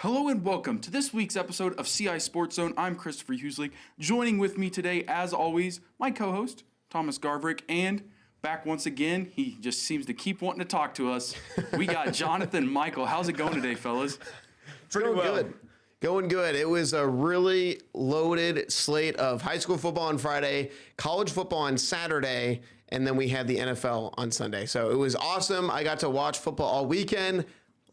Hello and welcome to this week's episode of CI Sports Zone. I'm Christopher Hugheslick. Joining with me today, as always, my co-host, Thomas Garverick, and back once again, he just seems to keep wanting to talk to us. We got Jonathan Michael. How's it going today, fellas? It's going good. Going good. It was a really loaded slate of high school football on Friday, college football on Saturday, and then we had the NFL on Sunday. So it was awesome. I got to watch football all weekend.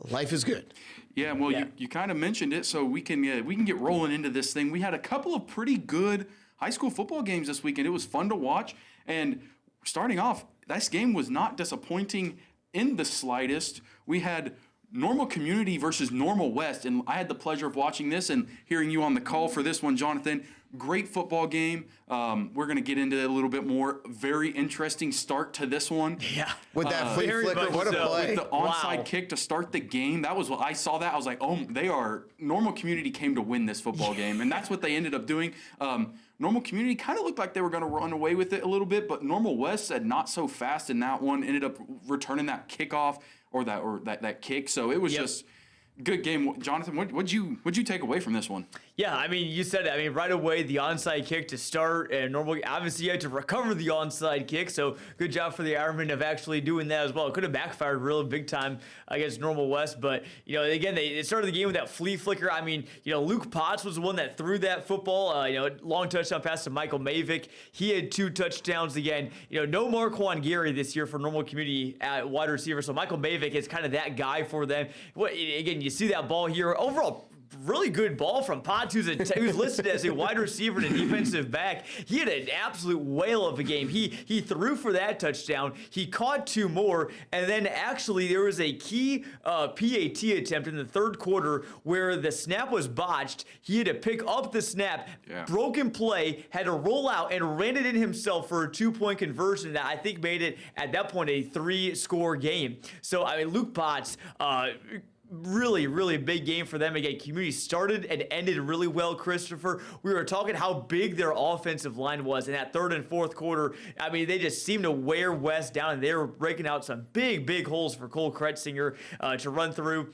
Life is good. Yeah, well, you kind of mentioned it, so we can get rolling into this thing. We had a couple of pretty good high school football games this weekend. It was fun to watch, and starting off, this game was not disappointing in the slightest. We had Normal Community versus Normal West, and I had the pleasure of watching this and hearing you on the call for this one, Jonathan. Great football game. We're going to get into it a little bit more. Very interesting start to this one. Yeah. With that flea flicker, what a play. With the onside kick to start the game. That was what I saw that. I was like, oh, Normal Community came to win this football game, and that's what they ended up doing. Normal Community kind of looked like they were going to run away with it a little bit, but Normal West said not so fast in that one, ended up returning that kickoff or that kick. So it was just good game. Jonathan, what'd you take away from this one? Yeah, I mean, you said it. I mean, right away, the onside kick to start, and normally, obviously, you had to recover the onside kick, so good job for the Ironmen of actually doing that as well. It could have backfired real big time against Normal West, but, again, they started the game with that flea flicker. I mean, Luke Potts was the one that threw that football, long touchdown pass to Michael Mavick. He had 2 touchdowns again. No Marquand Gary this year for Normal Community at wide receiver, so Michael Mavick is kind of that guy for them. Again, you see that ball here. Overall, really good ball from Potts, who's listed as a wide receiver and a defensive back. He had an absolute whale of a game. He threw for that touchdown. He caught 2 more, and then actually there was a key PAT attempt in the third quarter where the snap was botched. He had to pick up the snap, broken play, had to roll out, and ran it in himself for a 2-point conversion that I think made it, at that point, a 3-score game. So, I mean, Luke Potts, really, really big game for them. Again, Community started and ended really well, Christopher. We were talking how big their offensive line was in that third and fourth quarter. I mean, they just seemed to wear West down, and they were breaking out some big, big holes for Cole Kretzinger to run through.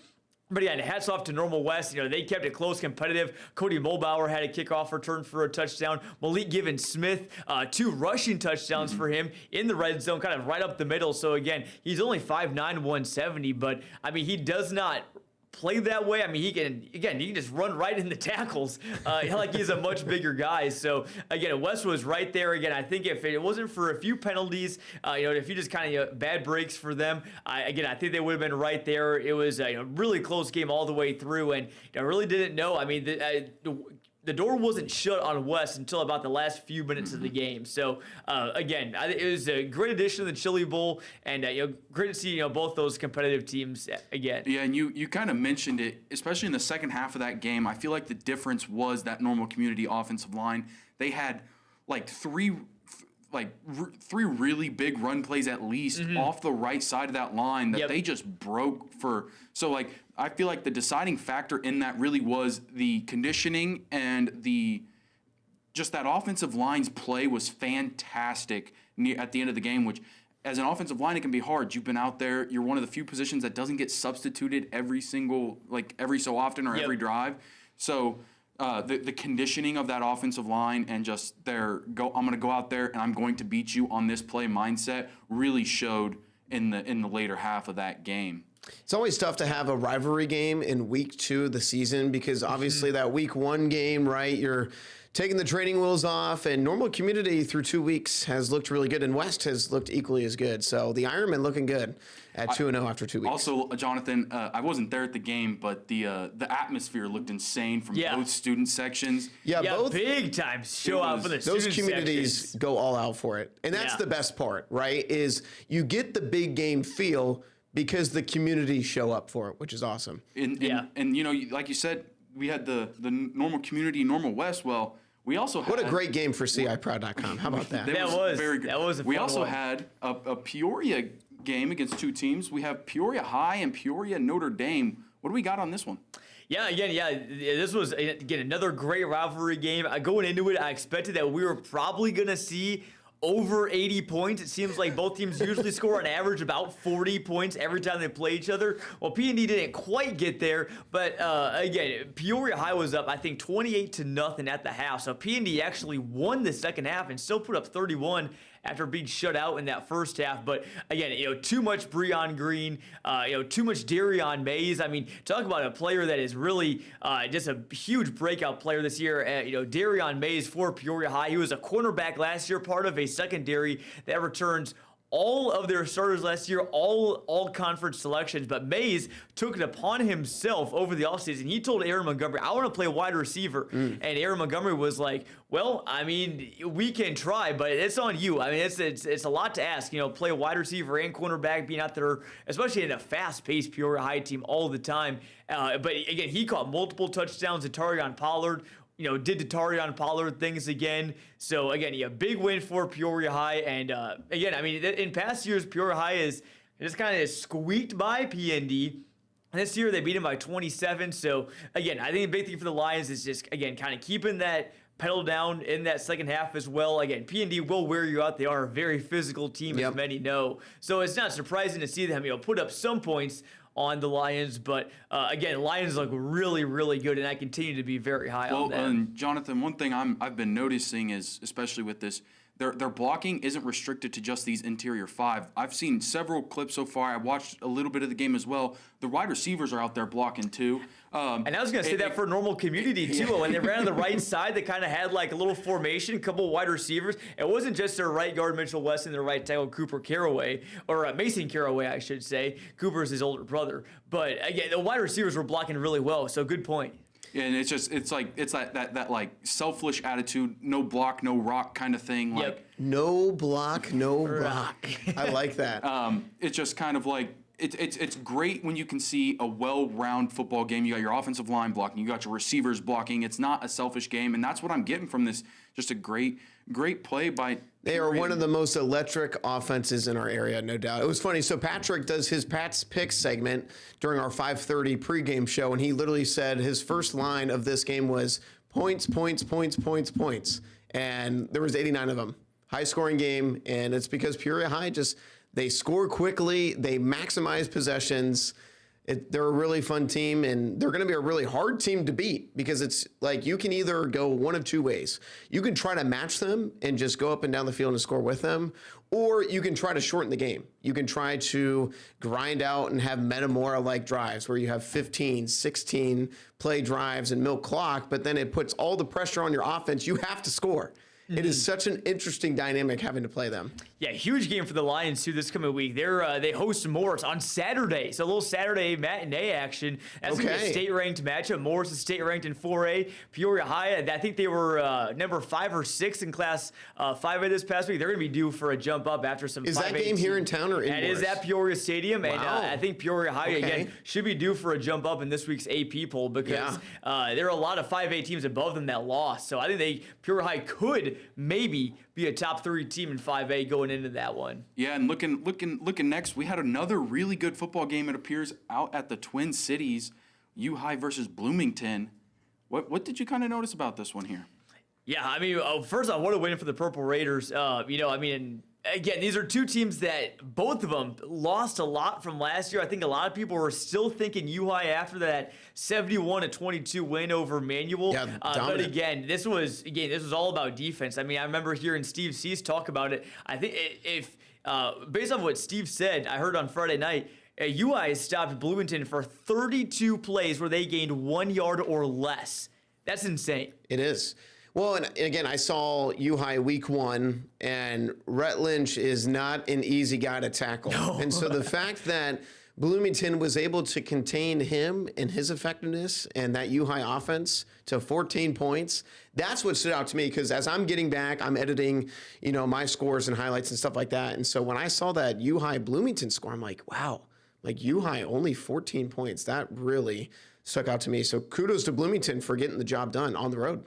But yeah, hats off to Normal West. They kept it close, competitive. Cody Mulbauer had a kickoff return for a touchdown. Malik Given-Smith, 2 rushing touchdowns for him in the red zone, kind of right up the middle. So again, he's only 5'9", 170, but I mean, he does not play that way. I mean, he can just run right in the tackles like he's a much bigger guy. So again, West was right there. Again, I think if it wasn't for a few penalties, if you just kind of bad breaks for them, I think they would have been right there. It was a really close game all the way through, and I really didn't know. I mean, the door wasn't shut on West until about the last few minutes of the game. So, again, it was a great addition to the Chili Bowl, and great to see both those competitive teams again. Yeah, and you kind of mentioned it, especially in the second half of that game. I feel like the difference was that Normal Community offensive line. They had three really big run plays at least off the right side of that line that they just broke for. So I feel like the deciding factor in that really was the conditioning and that offensive line's play was fantastic at the end of the game, which as an offensive line, it can be hard. You've been out there. You're one of the few positions that doesn't get substituted every so often or every drive. So the conditioning of that offensive line and just I'm going to go out there and I'm going to beat you on this play mindset really showed in the later half of that game. It's always tough to have a rivalry game in week 2 of the season because obviously that week 1 game, right, you're taking the training wheels off, and Normal Community through 2 weeks has looked really good, and West has looked equally as good. So the Ironmen looking good at 2-0 after 2 weeks. Also, Jonathan, I wasn't there at the game, but the atmosphere looked insane from both student sections. Yeah, both big time show out for the student those communities sections. Go all out for it, and that's the best part, right? Is you get the big game feel because the community show up for it, which is awesome. And like you said, we had the Normal Community, Normal West. Well, we also had... What a great game for CIProud.com. How about that? That was very good. That was a fun We also one. had a Peoria game against 2 teams. We have Peoria High and Peoria Notre Dame. What do we got on this one? This was, again, another great rivalry game. Going into it, I expected that we were probably going to see over 80 points. It seems like both teams usually score on average about 40 points every time they play each other. Well, P&D didn't quite get there, but again, Peoria High was up, I think, 28-0 at the half. So P&D actually won the second half and still put up 31 after being shut out in that first half. But again, too much Breon Green, too much Darion Mays. I mean, talk about a player that is really just a huge breakout player this year. Darion Mays for Peoria High. He was a cornerback last year, part of a secondary that returns all of their starters last year, all conference selections, but Mays took it upon himself over the offseason. He told Aaron Montgomery, I want to play wide receiver. And Aaron Montgomery was like, well, I mean, we can try, but it's on you. I mean, it's a lot to ask, play wide receiver and cornerback, being out there, especially in a fast-paced Peoria High team all the time. But again, he caught multiple touchdowns to Tarion Pollard. Did the Tarion Pollard things again. So, again, big win for Peoria High. And, again, I mean, in past years, Peoria High is just kind of squeaked by PND. This year, they beat him by 27. So, again, I think the big thing for the Lions is just, again, kind of keeping that pedal down in that second half as well. Again, PND will wear you out. They are a very physical team, as many know. So, it's not surprising to see them, put up some points on the Lions, but again, Lions look really, really good, and I continue to be very high on them. And Jonathan, one thing I've been noticing is, especially with this, their blocking isn't restricted to just these interior five. I've seen several clips so far. I watched a little bit of the game as well. The wide receivers are out there blocking too. And I was going to say that for normal community too. When they ran on the right side, they kind of had like a little formation, a couple of wide receivers. It wasn't just their right guard, Mitchell West, and their right tackle, Cooper Caraway, or Mason Caraway, I should say. Cooper's his older brother. But again, the wide receivers were blocking really well, so good point. Yeah, and it's that like selfish attitude, no block, no rock kind of thing. Like no block, no rock. I like that. It's just kind of like it's great when you can see a well-rounded football game. You got your offensive line blocking, you got your receivers blocking. It's not a selfish game, and that's what I'm getting from this. Just a great play by. They are one of the most electric offenses in our area, no doubt. It was funny. So Patrick does his Pat's Picks segment during our 5:30 pregame show, and he literally said his first line of this game was points, points, points, points, points. And there was 89 of them. High-scoring game, and it's because Peoria High they score quickly, they maximize possessions. They're a really fun team, and they're going to be a really hard team to beat because it's like you can either go one of two ways. You can try to match them and just go up and down the field and score with them, or you can try to shorten the game. You can try to grind out and have Metamora-like drives where you have 15, 16 play drives and milk clock, but then it puts all the pressure on your offense. You have to score. It is such an interesting dynamic having to play them. Yeah, huge game for the Lions too this coming week. They host Morris on Saturday, so a little Saturday matinee action. That's gonna be a state-ranked matchup. Morris is state-ranked in 4A. Peoria High, I think they were number 5 or 6 in Class 5A this past week. They're gonna be due for a jump up after some. Is that game here in town or in Morris? That is at Peoria Stadium, and I think Peoria High again should be due for a jump up in this week's AP poll because there are a lot of 5A teams above them that lost. So I think Peoria High could maybe be a top 3 team in 5A going into that one. Yeah, and looking next, we had another really good football game, it appears, out at the Twin Cities, U-High versus Bloomington. What did you kind of notice about this one here? Yeah, I mean, first off, what a win for the Purple Raiders. Again, these are two teams that both of them lost a lot from last year. I think a lot of people were still thinking U-High after that 71-22 win over Manual. Yeah, but again, this was all about defense. I mean, I remember hearing Steve Cease talk about it. I think if based on what Steve said, I heard on Friday night, UI stopped Bloomington for 32 plays where they gained 1 yard or less. That's insane. It is. Well, and again, I saw U-High week 1, and Rhett Lynch is not an easy guy to tackle. No. And so the fact that Bloomington was able to contain him and his effectiveness and that U-High offense to 14 points, that's what stood out to me because as I'm getting back, I'm editing, my scores and highlights and stuff like that. And so when I saw that U-High Bloomington score, I'm like, wow, like U-High only 14 points. That really stuck out to me. So kudos to Bloomington for getting the job done on the road.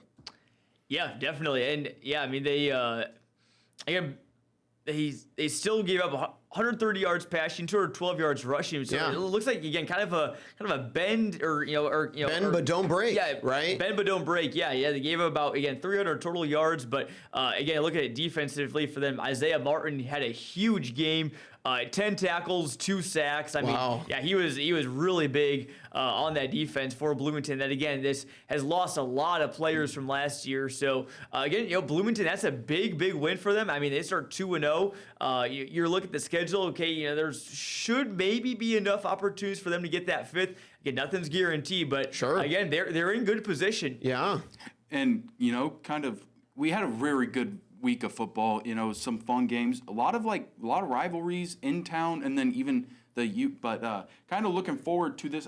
Yeah, definitely. And yeah, I mean, they still gave up 130 yards passing, 212 yards rushing. So it looks like, again, kind of a bend bend but don't break. Yeah, right. Bend but don't break. Yeah. They gave him about, again, 300 total yards. But again, look at it defensively for them. Isaiah Martin had a huge game. 10 tackles, 2 sacks. I mean, yeah, he was really big on that defense for Bloomington. That, again, this has lost a lot of players from last year. So again, Bloomington, that's a big win for them. I mean, they start 2-0. You look at the schedule. Okay, there should maybe be enough opportunities for them to get that 5th. Again, nothing's guaranteed, but again, they're in good position. Yeah, and we had a very good week of football, some fun games, a lot of rivalries in town, and then even but kind of looking forward to this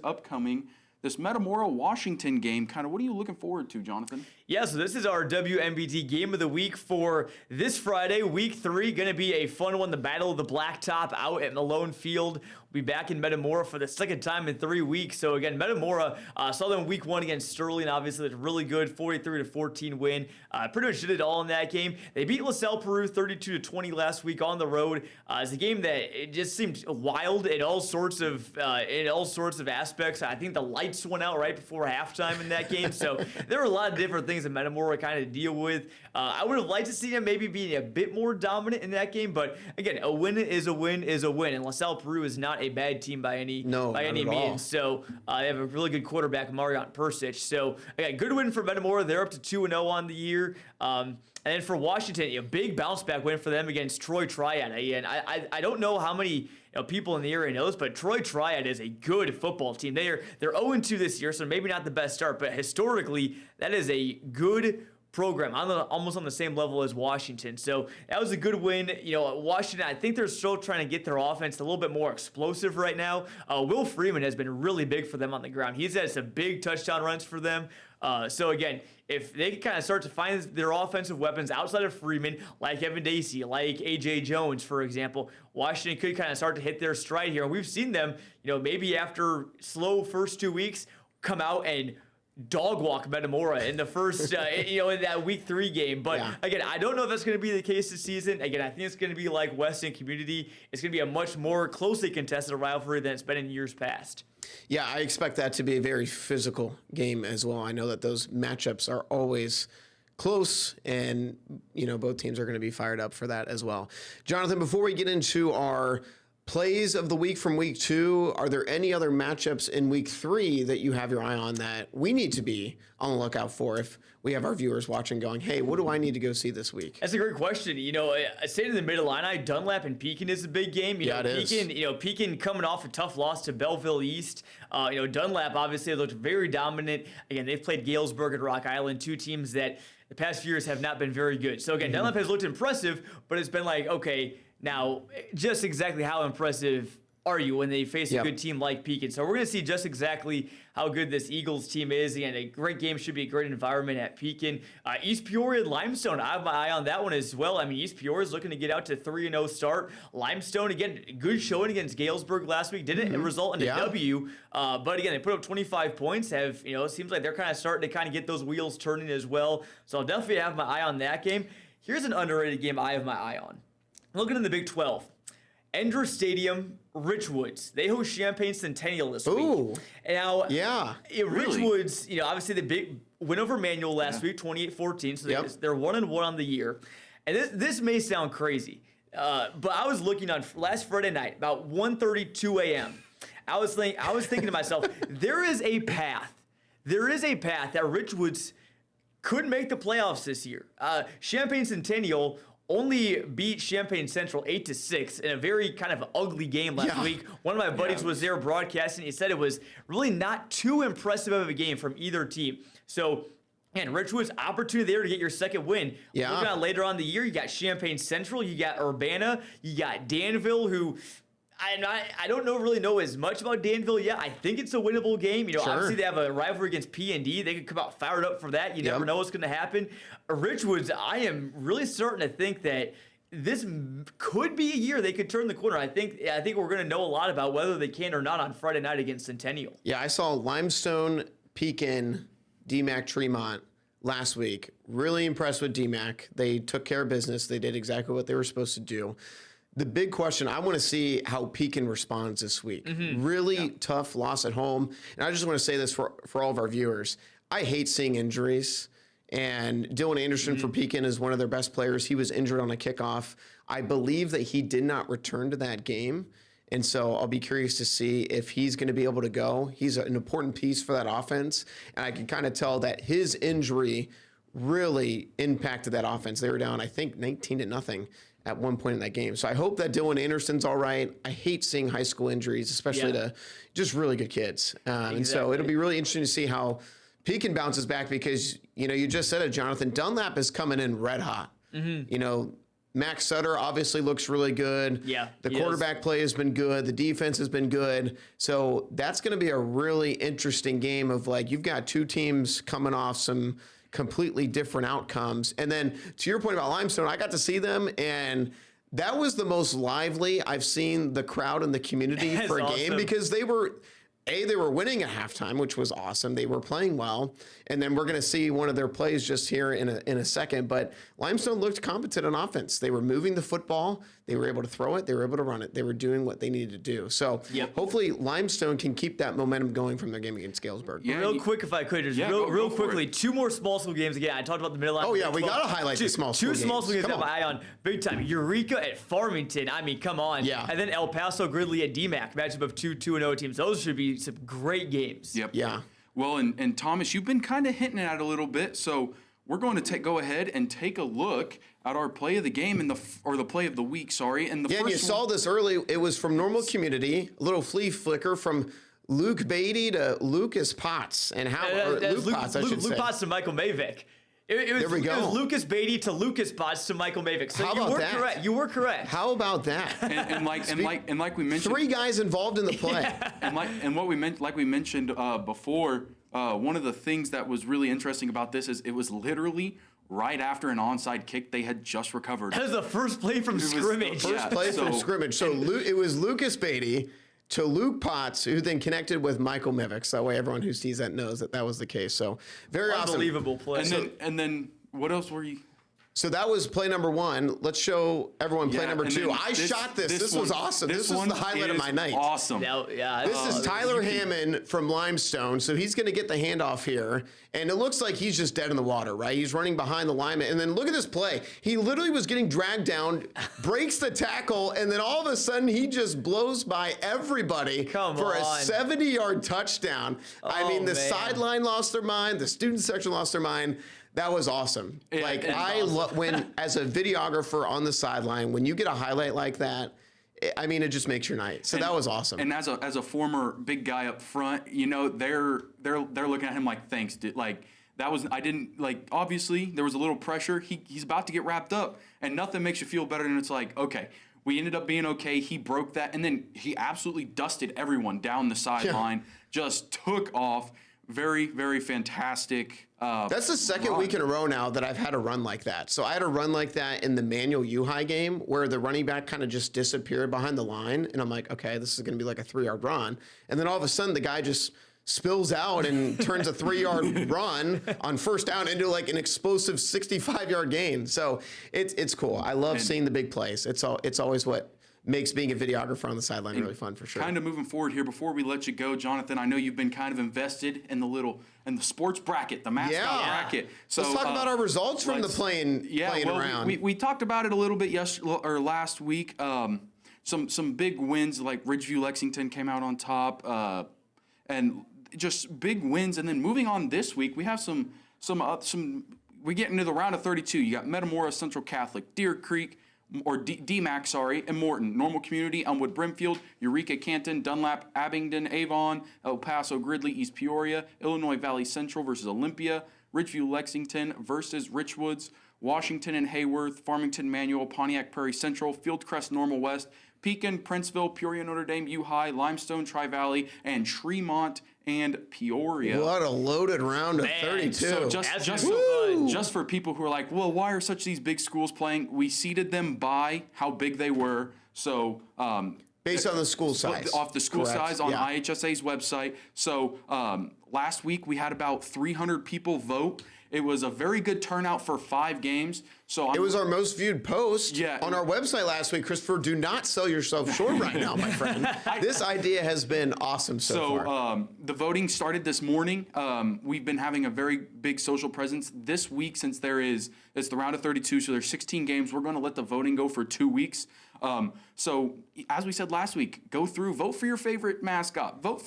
Metamora Washington game. Kind of, what are you looking forward to, Jonathan? Yeah, so this is our WMBT game of the week for this Friday, week 3. Going to be a fun one, the Battle of the Blacktop out at Malone Field. We'll be back in Metamora for the second time in 3 weeks. So again, Metamora saw them week 1 against Sterling. Obviously, it's really good, 43-14 win. Pretty much did it all in that game. They beat LaSalle Peru 32-20 last week on the road. It's a game that it just seemed wild in all sorts of aspects. I think the lights went out right before halftime in that game. So there were a lot of different things that Metamora kind of deal with. I would have liked to see them maybe being a bit more dominant in that game, but again, a win is a win is a win, and LaSalle Peru is not a bad team by any means. So they have a really good quarterback, Marion Persich. So again, good win for Metamora. They're up to 2-0 on the year. And then for Washington, a big bounce back win for them against Troy Triad. And I don't know how many people in the area knows, but Troy Triad is a good football team. They're 0-2 this year, so maybe not the best start, but historically, that is a good program, almost on the same level as Washington. So that was a good win. Washington, I think they're still trying to get their offense a little bit more explosive right now. Will Freeman has been really big for them on the ground. He's had some big touchdown runs for them. So again, if they can kind of start to find their offensive weapons outside of Freeman, like Evan Dacey, like A.J. Jones, for example, Washington could kind of start to hit their stride here. And we've seen them, maybe after slow first 2 weeks, come out and dog walk Metamora in the first, in that week 3 game. But again, I don't know if that's going to be the case this season. Again, I think it's going to be like Weston Community. It's going to be a much more closely contested rivalry than it's been in years past. Yeah, I expect that to be a very physical game as well. I know that those matchups are always close, and both teams are going to be fired up for that as well. Jonathan, before we get into our plays of the week from week 2, are there any other matchups in week 3 that you have your eye on that we need to be on the lookout for if we have our viewers watching going, hey, what do I need to go see this week? That's a great question. Staying in the Mid-Illini, Dunlap and Pekin is a big game. Pekin coming off a tough loss to Belleville East. Dunlap obviously looked very dominant. Again, they've played Galesburg and Rock Island, 2 teams that the past few years have not been very good. So again, Dunlap has looked impressive, but it's been like, okay, now, just exactly how impressive are you when they face a good team like Pekin? So we're going to see just exactly how good this Eagles team is. Again, a great game, should be a great environment at Pekin. East Peoria, Limestone, I have my eye on that one as well. I mean, East Peoria is looking to get out to 3-0 start. Limestone, again, good showing against Galesburg last week. Didn't result in a W, but again, they put up 25 points. It seems like they're kind of starting to kind of get those wheels turning as well. So I'll definitely have my eye on that game. Here's an underrated game I have my eye on. Looking in the Big 12, Endra Stadium, Richwoods. They host Champaign Centennial this week. Now, Richwoods, obviously the big win over Manual last week, 28-14. So they're 1-1 on the year. And this may sound crazy, but I was looking on last Friday night, about 1:32 a.m. I was thinking to myself, there is a path that Richwoods could make the playoffs this year. Champaign Centennial only beat Champaign Central 8-6 in a very kind of ugly game last week. One of my buddies was there broadcasting. He said it was really not too impressive of a game from either team. So, man, Richwood's opportunity there to get your second win. Looking at later on in the year, you got Champaign Central, you got Urbana, you got Danville, who I don't really know as much about Danville yet. I think it's a winnable game. Obviously they have a rivalry against P&D. They could come out fired up for that. You never know what's going to happen. Richwoods, I am really starting to think that this could be a year they could turn the corner. I think we're going to know a lot about whether they can or not on Friday night against Centennial. Yeah, I saw Limestone, Pekin, DMAC, Tremont last week. Really impressed with DMAC. They took care of business. They did exactly what they were supposed to do. The big question, I want to see how Pekin responds this week. Really tough loss at home. And I just want to say this for all of our viewers. I hate seeing injuries. And Dylan Anderson for Pekin is one of their best players. He was injured on a kickoff. I believe that he did not return to that game. And so I'll be curious to see if he's going to be able to go. He's an important piece for that offense. And I can kind of tell that his injury really impacted that offense. They were down, I think, 19-0 at one point in that game. So I hope that Dylan Anderson's all right. I hate seeing high school injuries, especially to just really good kids. And so it'll be really interesting to see how Pekin bounces back because, you just said it, Jonathan. Dunlap is coming in red hot. Max Sutter obviously looks really good. Yeah, the quarterback play has been good. The defense has been good. So that's going to be a really interesting game of you've got two teams coming off some completely different outcomes. And then to your point about Limestone, I got to see them and that was the most lively I've seen the crowd in the community for a game because they were winning at halftime, which was awesome. They were playing well. And then we're going to see one of their plays just here in a second. But Limestone looked competent on offense. They were moving the football. They were able to throw it. They were able to run it. They were doing what they needed to do. So hopefully Limestone can keep that momentum going from their game against Galesburg. Yeah, real quick, if I could, just real quickly, two more small school games again. I talked about the Mid-Atlantic. Oh, yeah, we got to highlight the small school games. Two small school games I have my eye on big time. Eureka at Farmington. I mean, come on. Yeah. And then El Paso Gridley at DMAC, matchup of two 2-0 teams. Those should be some great games. Yep. Yeah. Well, and Thomas, you've been kind of hinting at it a little bit, so we're going to go ahead and take a look at our play of the game or the play of the week. Sorry, and and you saw this early. It was from Normal Community, a little flea flicker from Luke Beatty to Lucas Potts, and Luke Potts, I should say. Luke Potts to Michael Mavick. It was Lucas Beatty to Lucas Potts to Michael Mavick. So you were correct. You were correct. How about that? and like we mentioned, 3 guys involved in the play. and what we mentioned before, one of the things that was really interesting about this is it was literally right after an onside kick they had just recovered. That was the first play from scrimmage. First play from scrimmage. So it was Lucas Beatty to Luke Potts, who then connected with Michael Mivix. That way everyone who sees that knows that was the case. So very unbelievable play. And then what else were you? So that was play number 1. Let's show everyone play number 2. I shot this. This was awesome. This was the highlight of my night. Awesome. This is Tyler Hammond from Limestone. So he's going to get the handoff here. And it looks like he's just dead in the water, right? He's running behind the lineman. And then look at this play. He literally was getting dragged down, breaks the tackle, and then all of a sudden he just blows by everybody for a 70-yard touchdown. I mean, the sideline lost their mind. The student section lost their mind. That was awesome. I love when, as a videographer on the sideline, when you get a highlight like that, I mean, it just makes your night. So that was awesome. And as a former big guy up front, they're looking at him like, thanks, dude. Obviously there was a little pressure. He's about to get wrapped up, and nothing makes you feel better than it's like, okay, we ended up being okay. He broke that, and then he absolutely dusted everyone down the sideline. Just took off. Very, very fantastic. That's the second week in a row now that I've had a run like that. So I had a run like that in the Manual U-High game where the running back kind of just disappeared behind the line. And I'm like, okay, this is going to be like a 3-yard run. And then all of a sudden the guy just spills out and turns a 3-yard run on first down into like an explosive 65-yard gain. So it's cool. I love seeing the big plays. It's always what makes being a videographer on the sideline really fun for sure. Kind of moving forward here, before we let you go, Jonathan, I know you've been kind of invested in the sports bracket, the mascot bracket. So let's talk about our results from the playing around. We talked about it a little bit last week. Some big wins, like Ridgeview Lexington came out on top, and just big wins. And then moving on this week, we have some. We get into the round of 32. You got Metamora Central Catholic, Deer Creek, or DMAC, and Morton. Normal Community, Elmwood Brimfield, Eureka Canton, Dunlap, Abingdon, Avon, El Paso Gridley, East Peoria, Illinois Valley Central versus Olympia, Ridgeview Lexington versus Richwoods, Washington and Hayworth, Farmington Manual, Pontiac Prairie Central, Fieldcrest Normal West, Pekin, Princeville, Peoria Notre Dame, U-High, Limestone, Tri-Valley, and Tremont and Peoria. What a loaded round of 32. So just for people who are like, well, why are such these big schools playing? We seeded them by how big they were. So based on the school size. Off the school size on IHSA's website. So last week we had about 300 people vote. It was a very good turnout for 5 games. So It was our most viewed post Yeah. on our website last week. Christopher, do not sell yourself short right now, my friend. This idea has been awesome so far. The voting started this morning. We've been having a very big social presence this week since it's the round of 32, so there's 16 games. We're going to let the voting go for 2 weeks. So as we said last week, go through, vote for your favorite mascot, vote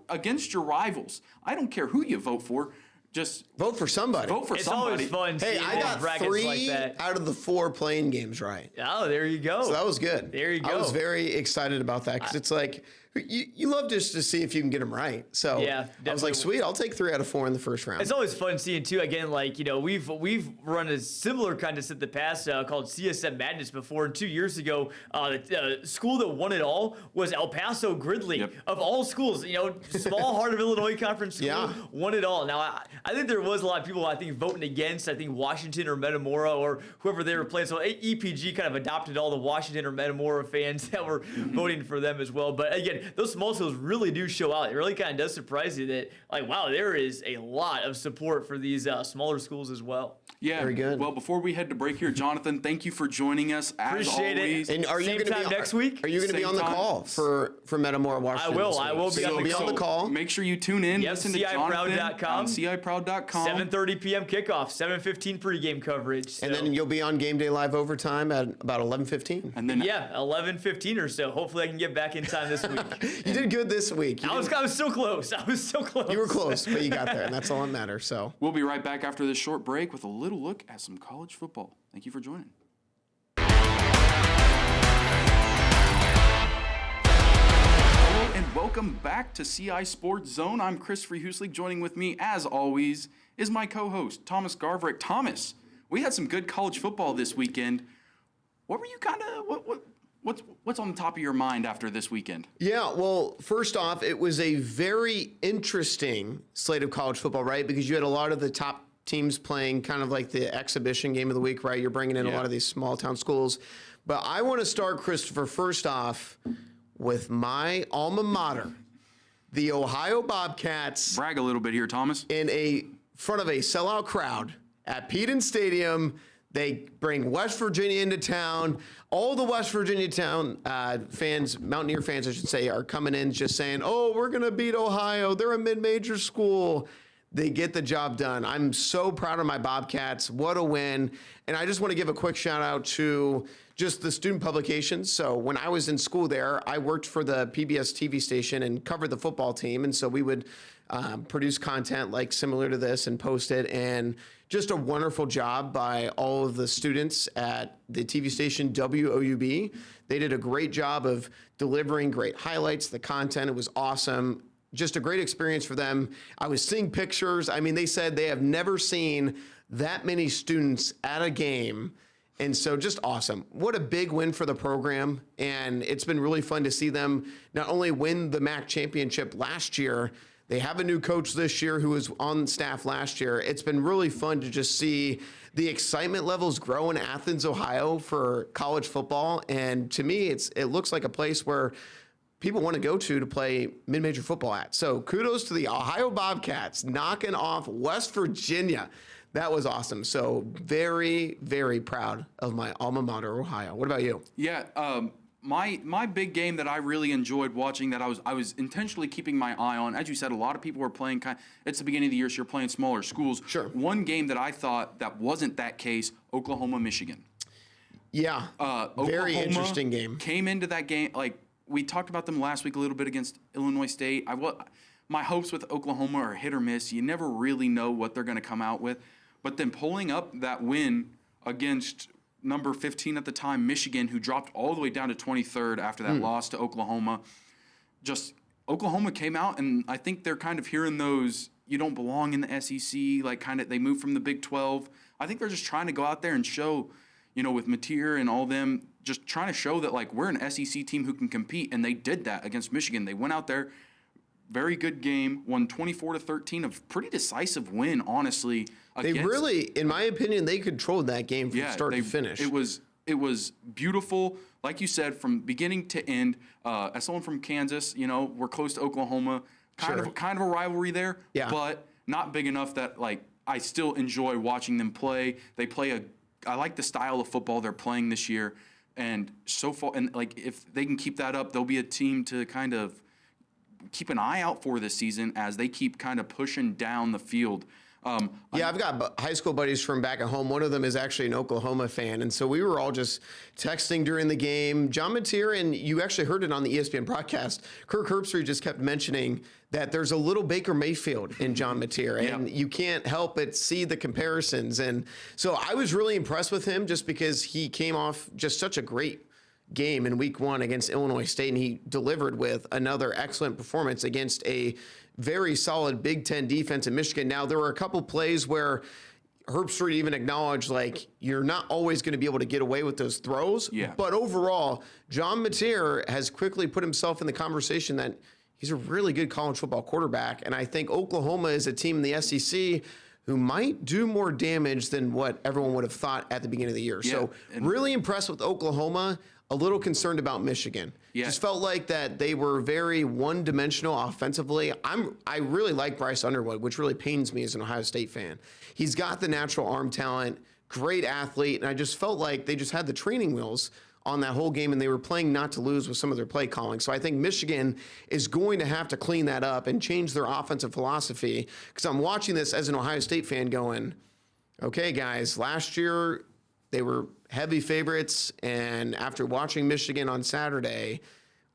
against your rivals. I don't care who you vote for. Just Vote for somebody. vote for It's somebody. always fun Hey, seeing I got brackets 3 like that. out of the 4 playing games right. Oh, there you go. So that was good. There you I was go. very excited about that because it's like you love just to see if you can get them right. So Yeah, I was definitely. like, sweet, I'll take 3 out of 4 in the first round. It's always fun seeing too. Again, like we've run a similar contest in the past called CSM Madness before. And 2 years ago, the school that won it all was El Paso Gridley. Yep. Of all schools, small heart of Illinois Conference school Yeah. won it all. Now I think there was a lot of people voting against. I think Washington or Metamora or whoever they were playing. So EPG kind of adopted all the Washington or Metamora fans that were voting for them as well. But again, those small schools really do show out. It really kind of does surprise you that, wow, there is a lot of support for these smaller schools as well. Yeah. Very good. Well, before we head to break here, Jonathan, thank you for joining us as Appreciate it. always. And are you Same going to time be next week? Are you going to be Same on the time. call for Metamora Washington? will. this I week? will be So on you'll the be on the call. Make sure you tune in. Yep, Listen to Jonathan CIproud.com. on CIproud.com. 7:30 p.m. kickoff, 7:15 7:15 pregame coverage. So, And then you'll be on Game Day Live overtime at about 11:15. And then yeah, 11:15 or so. Hopefully, I can get back in time this week. You did good this week. I was so close. I was so close. You were close, but you got there, and that's all that matters. So we'll be right back after this short break with a little look at some college football. Thank you for joining. Hello and welcome back to CI Sports Zone. I'm Chris Freehuslik. Joining with me, as always, is my co-host Thomas Garverick. Thomas, we had some good college football this weekend. What were you what's on the top of your mind after this weekend? yeah, well, first off, it was a very interesting slate of college football, right? Because you had a lot of the top teams playing kind of like the exhibition game of the week, right? You're bringing in a lot of these small town schools. But I want to start, Christopher, first off, with my alma mater, the Ohio Bobcats, Brag a little bit here, Thomas. in front of a sellout crowd at Peden Stadium. They bring West Virginia into town. All the West Virginia town fans, Mountaineer fans, I should say, are coming in just saying, oh, we're going to beat Ohio. They're a mid-major school. They get the job done. I'm so proud of my Bobcats. What a win. And I just want to give a quick shout out to just the student publications. So when I was in school there, I worked for the PBS TV station and covered the football team. And so we would produce content like similar to this and post it. And just a wonderful job by all of the students at the TV station WOUB. They did a great job of delivering great highlights. The content, it was awesome. Just a great experience for them. I was seeing pictures. I mean, they said they have never seen that many students at a game. And so just awesome. What a big win for the program. And it's been really fun to see them not only win the MAC championship last year, they have a new coach this year who was on staff last year. It's been really fun to just see the excitement levels grow in Athens, Ohio for college football. And to me, it looks like a place where people want to go to play mid-major football at. So kudos to the Ohio Bobcats knocking off West Virginia. That was awesome. So very, very proud of my alma mater, Ohio. What about you? Yeah, my big game that I really enjoyed watching, that I was intentionally keeping my eye on. As you said, a lot of people were playing it's the beginning of the year, so you're playing smaller schools. Sure. One game that I thought that wasn't that case, Oklahoma, Michigan. Yeah, very Oklahoma interesting game. Came into that game, like we talked about them last week a little bit against Illinois State. My hopes with Oklahoma are hit or miss. You never really know what they're going to come out with. But then pulling up that win against number 15 at the time, Michigan, who dropped all the way down to 23rd after that loss to Oklahoma. Just Oklahoma came out, and I think they're kind of hearing those, you don't belong in the SEC, like kind of they moved from the Big 12. I think they're just trying to go out there and show, with Mateer and all them, just trying to show that, like, we're an SEC team who can compete, and they did that against Michigan. They went out there, very good game, won 24-13, a pretty decisive win, honestly. They really, in my opinion, they controlled that game from start to finish. It was beautiful, like you said, from beginning to end. As someone from Kansas, we're close to Oklahoma, kind of a rivalry there, Yeah. but not big enough that, like, I still enjoy watching them play. I like the style of football they're playing this year. And so far, and like if they can keep that up, they'll be a team to kind of keep an eye out for this season as they keep kind of pushing down the field. I've got high school buddies from back at home. One of them is actually an Oklahoma fan. And so we were all just texting during the game. John Mateer, and you actually heard it on the ESPN broadcast, Kirk Herbstreit just kept mentioning that there's a little Baker Mayfield in John Mateer. And you can't help but see the comparisons. And so I was really impressed with him just because he came off just such a great game in week 1 against Illinois State, and he delivered with another excellent performance against a very solid Big Ten defense in Michigan. Now, there were a couple plays where Herbstreit even acknowledged, like, you're not always going to be able to get away with those throws. Yeah. But overall, John Mateer has quickly put himself in the conversation that he's a really good college football quarterback. And I think Oklahoma is a team in the SEC who might do more damage than what everyone would have thought at the beginning of the year. Yeah, So really impressed with Oklahoma. A little concerned about Michigan. Yeah. Just felt like that they were very one-dimensional offensively. I really like Bryce Underwood, which really pains me as an Ohio State fan. He's got the natural arm talent, great athlete, and I just felt like they just had the training wheels on that whole game, and they were playing not to lose with some of their play calling. So I think Michigan is going to have to clean that up and change their offensive philosophy, because I'm watching this as an Ohio State fan going, okay, guys, last year they were heavy favorites, and after watching Michigan on Saturday,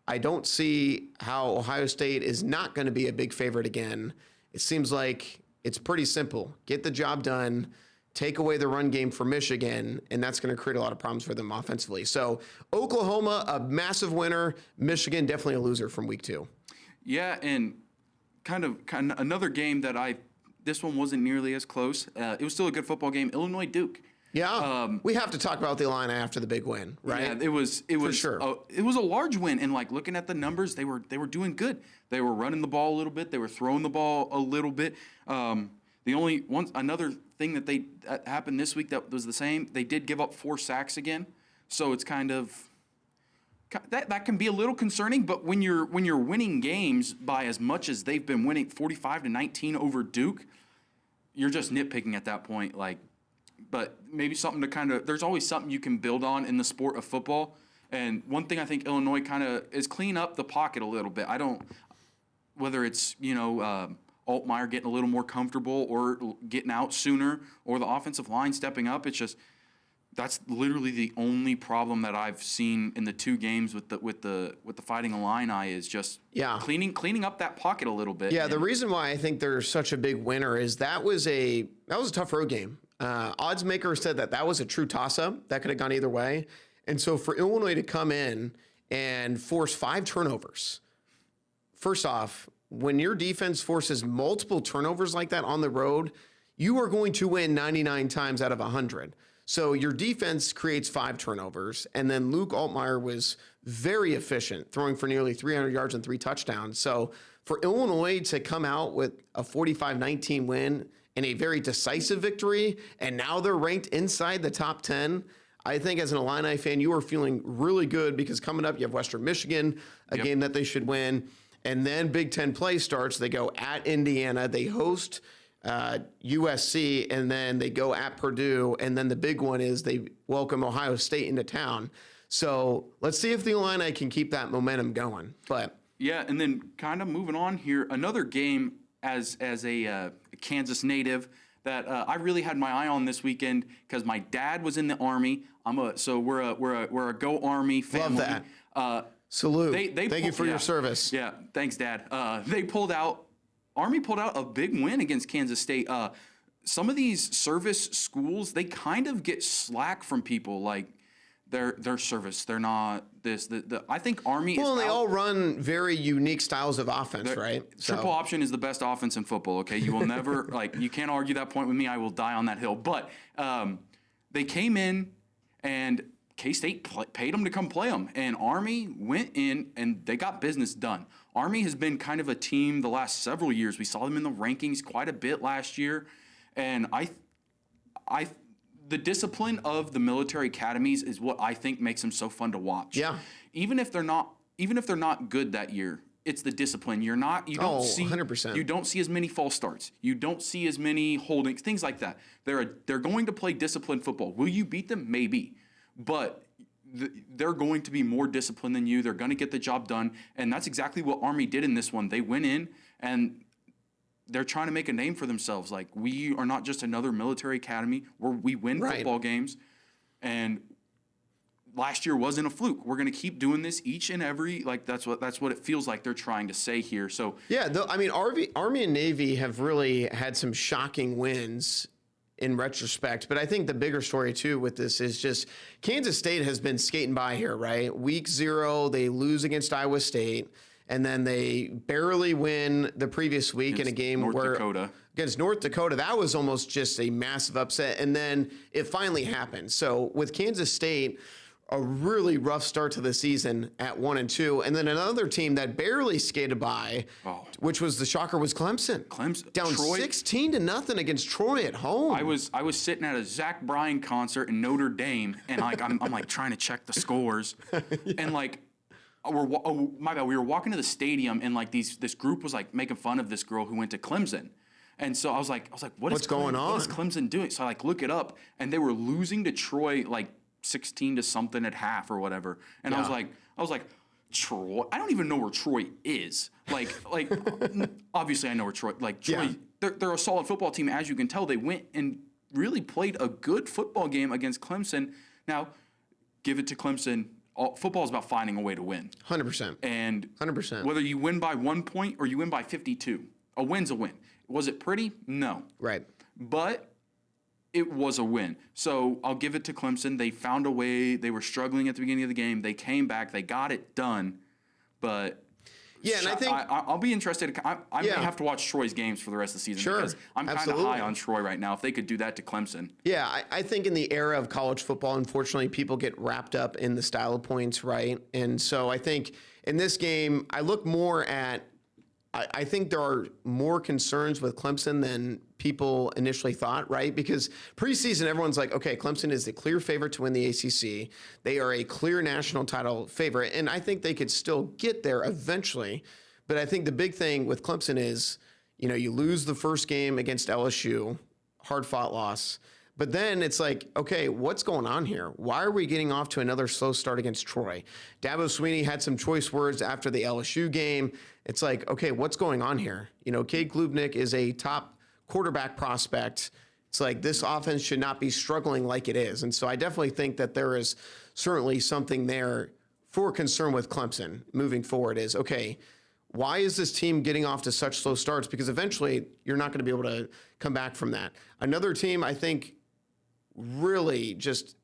I don't see how Ohio State is not going to be a big favorite again. It seems like it's pretty simple. Get the job done, take away the run game for Michigan, and that's going to create a lot of problems for them offensively. So Oklahoma, a massive winner. Michigan, definitely a loser from week 2. Yeah, and kind of another game that this one wasn't nearly as close. It was still a good football game. Illinois-Duke. Yeah, we have to talk about the Illini after the big win, right? Yeah, it was sure. It was a large win, and like looking at the numbers, they were doing good. They were running the ball a little bit. They were throwing the ball a little bit. Another thing that happened this week that was the same. They did give up 4 sacks again, so it's kind of that can be a little concerning. But when you're winning games by as much as they've been winning, 45-19 over Duke, you're just nitpicking at that point, like. But maybe something to there's always something you can build on in the sport of football. And one thing I think Illinois kind of is clean up the pocket a little bit. Whether it's, Altmaier getting a little more comfortable or getting out sooner or the offensive line stepping up. It's just, that's literally the only problem that I've seen in the 2 games with the Fighting Illini is just cleaning up that pocket a little bit. Yeah, the reason why I think they're such a big winner is that was a tough road game. Odds maker said that was a true toss-up. That could have gone either way. And so for Illinois to come in and force 5 turnovers, first off, when your defense forces multiple turnovers like that on the road, you are going to win 99 times out of 100. So your defense creates 5 turnovers, and then Luke Altmaier was very efficient, throwing for nearly 300 yards and 3 touchdowns. So for Illinois to come out with a 45-19 win and a very decisive victory, and now they're ranked inside the top 10, I think as an Illini fan, you are feeling really good because coming up, you have Western Michigan, a game that they should win, and then Big Ten play starts. They go at Indiana, they host USC, and then they go at Purdue, and then the big one is they welcome Ohio State into town. So let's see if the Illini can keep that momentum going. But yeah, and then kind of moving on here, another game as a Kansas native that I really had my eye on this weekend because my dad was in the Army. We're a Go Army family. Love that. Salute. Thank you for your service. Yeah, thanks, Dad. Army pulled out a big win against Kansas State. Some of these service schools, they kind of get slack from people like their service. They're not this. I think Army. Well, they all run very unique styles of offense, right? Triple option is the best offense in football. Okay, you will never you can't argue that point with me. I will die on that hill. But they came in and K-State paid them to come play them, and Army went in and they got business done. Army has been kind of a team the last several years. We saw them in the rankings quite a bit last year, and the discipline of the military academies is what I think makes them so fun to watch. Yeah. Even if they're not good that year, it's the discipline. You don't see 100%. You don't see as many false starts. You don't see as many holdings, things like that. They're going to play disciplined football. Will you beat them? Maybe. But they're going to be more disciplined than you. They're going to get the job done. And that's exactly what Army did in this one. They went in and they're trying to make a name for themselves. Like, we are not just another military academy where we win football games. And last year wasn't a fluke. We're going to keep doing this each and every, like, that's what it feels like they're trying to say here. So yeah, I mean, Army and Navy have really had some shocking wins in retrospect, but I think the bigger story too with this is just Kansas State has been skating by here, right? Week 0, they lose against Iowa State, and then they barely win the previous week in a game against North Dakota. That was almost just a massive upset, and then it finally happened. So with Kansas State, a really rough start to the season at 1-2, and then another team that barely skated by, which was the shocker, was Clemson. Down Troy, 16-0 against Troy at home. I was sitting at a Zach Bryan concert in Notre Dame, and like I'm like trying to check the scores, and like my bad, we were walking to the stadium, and like this group was like making fun of this girl who went to Clemson. And so I was like, what's going on? What is Clemson doing? So I like look it up, and they were losing to Troy like 16 to something at half or whatever. And I was like, Troy? I don't even know where Troy is. Like obviously I know where Troy, they're a solid football team. As you can tell, they went and really played a good football game against Clemson. Now, give it to Clemson. Football is about finding a way to win. 100%. And 100%. Whether you win by 1 point or you win by 52, a win's a win. Was it pretty? No. Right. But it was a win. So I'll give it to Clemson. They found a way. They were struggling at the beginning of the game. They came back. They got it done. But yeah, and I think I'll be interested. I may have to watch Troy's games for the rest of the season because I'm kind of high on Troy right now. If they could do that to Clemson. Yeah, I think in the era of college football, unfortunately, people get wrapped up in the style of points, right? And so I think in this game, I look more at I think there are more concerns with Clemson than people initially thought, right? Because preseason, everyone's like, okay, Clemson is the clear favorite to win the ACC. They are a clear national title favorite, and I think they could still get there eventually. But I think the big thing with Clemson is, you lose the first game against LSU, hard-fought loss. But then it's like, okay, what's going on here? Why are we getting off to another slow start against Troy? Dabo Swinney had some choice words after the LSU game. It's like, okay, what's going on here? Cade Klubnik is a top quarterback prospect. It's like this offense should not be struggling like it is. And so I definitely think that there is certainly something there for concern with Clemson moving forward is, okay, why is this team getting off to such slow starts? Because eventually you're not going to be able to come back from that. Another team I think really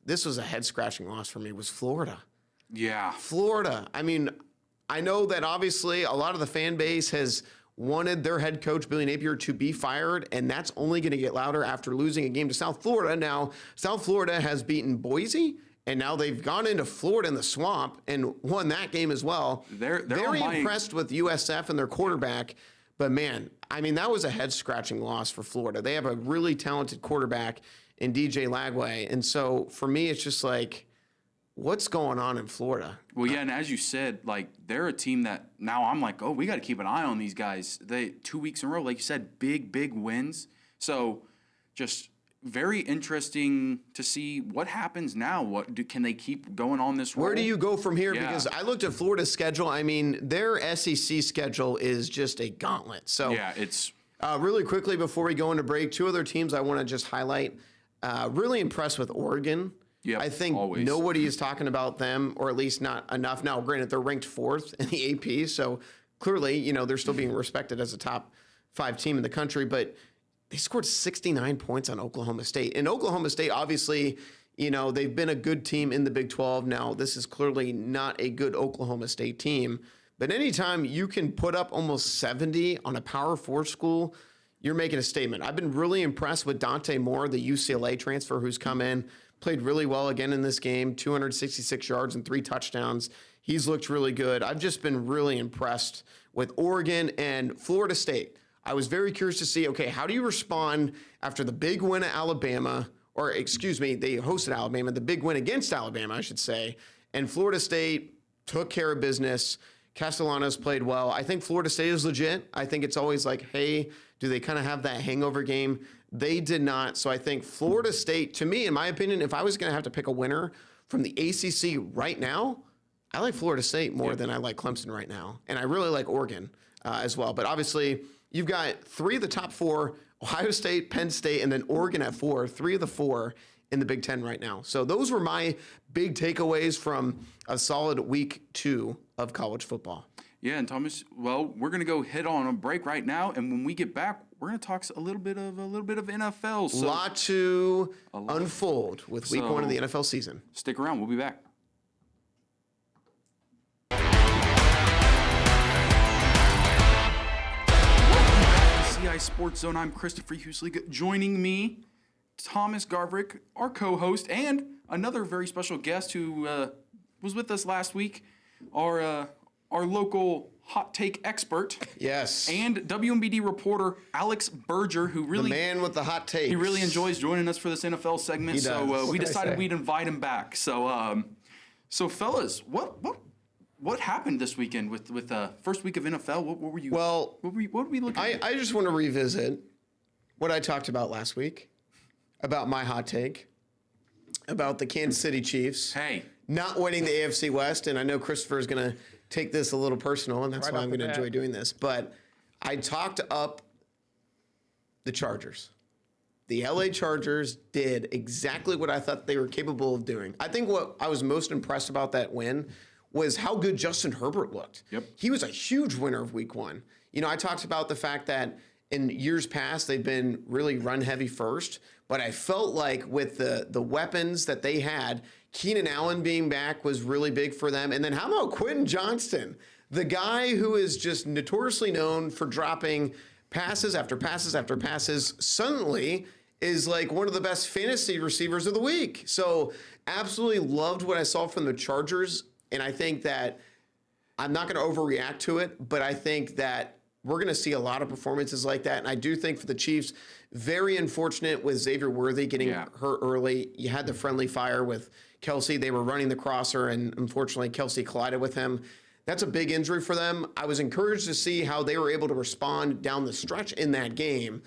this was a head-scratching loss for me was Florida. Yeah. Florida. I mean, I know that obviously a lot of the fan base has wanted their head coach, Billy Napier, to be fired, and that's only going to get louder after losing a game to South Florida. Now, South Florida has beaten Boise, and now they've gone into Florida in the Swamp and won that game as well. They're very impressed with USF and their quarterback, but man, I mean, that was a head-scratching loss for Florida. They have a really talented quarterback in DJ Lagway. And so for me, it's just like, what's going on in Florida? Well, yeah, and as you said, like, they're a team that now I'm like, we got to keep an eye on these guys. 2 weeks in a row, like you said, big wins. So just very interesting to see what happens now. Can they keep going on this roll? Where do you go from here? Yeah. Because I looked at Florida's schedule. I mean, their SEC schedule is just a gauntlet. So yeah, it's really quickly before we go into break, 2 other teams I want to just highlight. Really impressed with Oregon. Yep, I think nobody is talking about them, or at least not enough. Now, granted, they're ranked 4th in the AP, so clearly, they're still being respected as a top 5 team in the country, but they scored 69 points on Oklahoma State. And Oklahoma State, obviously, they've been a good team in the Big 12. Now, this is clearly not a good Oklahoma State team, but anytime you can put up almost 70 on a Power 4 school, you're making a statement. I've been really impressed with Dante Moore, the UCLA transfer who's come in, played really well again in this game, 266 yards and 3 touchdowns. He's looked really good. I've just been really impressed with Oregon and Florida State. I was very curious to see, okay, how do you respond after the big win at Alabama, or excuse me, they hosted Alabama, the big win against Alabama, I should say, and Florida State took care of business, Castellanos played well. I think Florida State is legit. I think it's always like, hey, do they kind of have that hangover game? They did not. So I think Florida State, to me, in my opinion, if I was going to have to pick a winner from the ACC right now, I like Florida State more than I like Clemson right now. And I really like Oregon as well. But obviously, you've got 3 of the top 4, Ohio State, Penn State, and then Oregon at 4, 3 of the 4 in the Big Ten right now. So those were my big takeaways from a solid week 2 of college football. Yeah, and Thomas, well, we're gonna go hit on a break right now, and when we get back, we're gonna talk a little bit of NFL. So, lot to unfold with week 1 of the NFL season. Stick around, we'll be back. CI Sports Zone. I'm Christopher Hueslick. Joining me, Thomas Garvrick, our co-host, and another very special guest who was with us last week, our local hot take expert. Yes. And WMBD reporter Alex Berger, who really... The man with the hot takes. He really enjoys joining us for this NFL segment. He does. So we decided we'd invite him back. So fellas, what happened this weekend with first week of NFL? What were you... Well, what were we looking at? I just want to revisit what I talked about last week, about my hot take, about the Kansas City Chiefs not winning the AFC West. And I know Christopher is going to take this a little personal, and that's why I'm going to enjoy doing this. But I talked up the Chargers. The LA Chargers did exactly what I thought they were capable of doing. I think what I was most impressed about that win was how good Justin Herbert looked. Yep. He was a huge winner of week 1. You know, I talked about the fact that in years past, they've been really run heavy first, but I felt like with the weapons that they had, Keenan Allen being back was really big for them. And then how about Quentin Johnston, the guy who is just notoriously known for dropping passes after passes after passes, suddenly is like one of the best fantasy receivers of the week. So absolutely loved what I saw from the Chargers. And I think that I'm not going to overreact to it, but I think that we're going to see a lot of performances like that. And I do think for the Chiefs, very unfortunate with Xavier Worthy getting hurt early. You had the friendly fire with Kelsey. They were running the crosser, and unfortunately, Kelsey collided with him. That's a big injury for them. I was encouraged to see how they were able to respond down the stretch in that game.